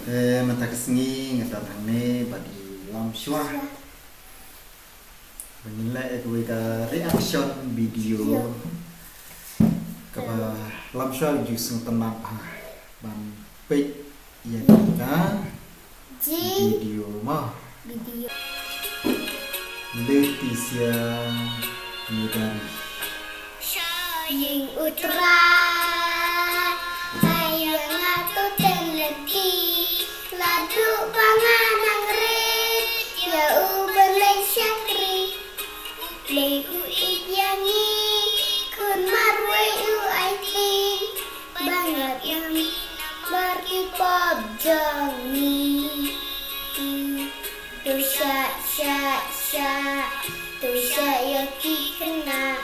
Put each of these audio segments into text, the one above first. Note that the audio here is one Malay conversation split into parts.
Mata kesengi ngetar hane bagi lam shua. Menilai gue ka reaction video kaba lam shua jusung tenang ban pek ya kita video mah Leticia Nugari Sayang Utra Sayang Atu Telenti Ladu Panganang Red Ya Ubalai Syakri Lehu Iyangi Kun Marwai Uaiti Banyak yang berkipab jangi Dosa Dosa Yaki Kena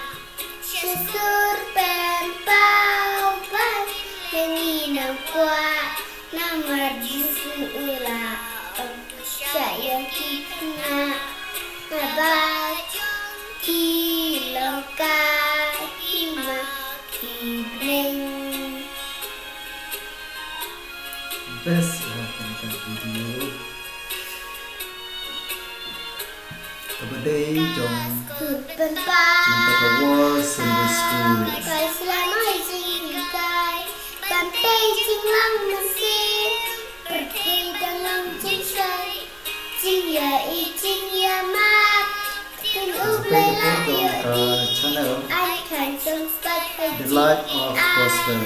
Syukur pempau pan Menginam kuat Namar jisu ula Saya kikna Nabajong Kiloka Hima Kibreng best kan video kabadai jong Pempau cinta kawal Sunday school Kai selama izin kai Pantai jinglang mesin Pergi dalam jinsai Jing ya mak Kun ublay layo channel I can sempat The Light of Gospel.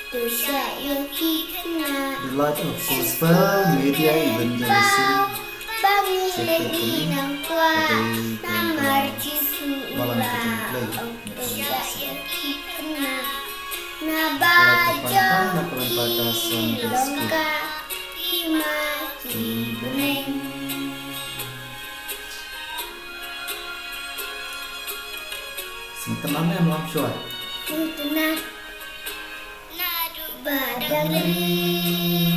Dosa yang kikna The Light of Gospel Media Evangelism Bangiling inang kuat Namar jisu Malam ula kejang play. Dosa yang kikna Pantang Nabajong Sunday School. kilongka Hima kibreng Sing tenangnya lam shua Tuntunah Badang rin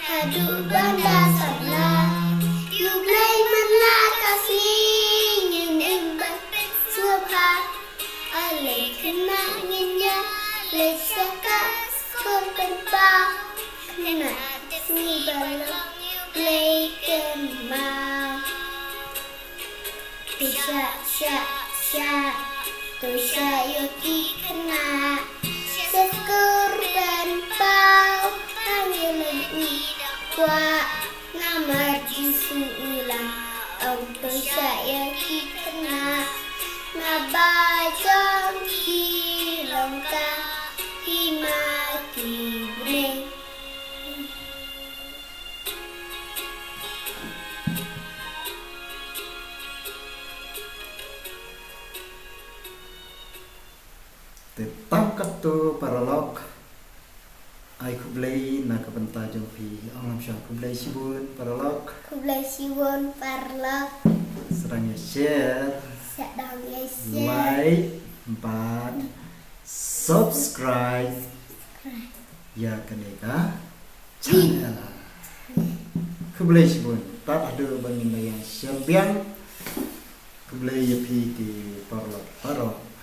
Hadu banda sabla Yublay menakas Ngin embat Subha Alay kena nginya Lay sakas Korban pa Kena Sni balong Yublay kemau Dosa yoki kena Syukur pempau Pangilan idang kuat Namar jisu ulang Dosa yoki kena Nabajong kilongka Hima kibreng Tetangkat tu paralog ai kublai na kabanta jong pi lam shua kublai sibut paralog Kublai siwon parlak serangnya share Sedang yasya like empat subscribe ya kaneka channel kublai sibut tak ada bangin yang sembiang kublai ya pi di paralog paralog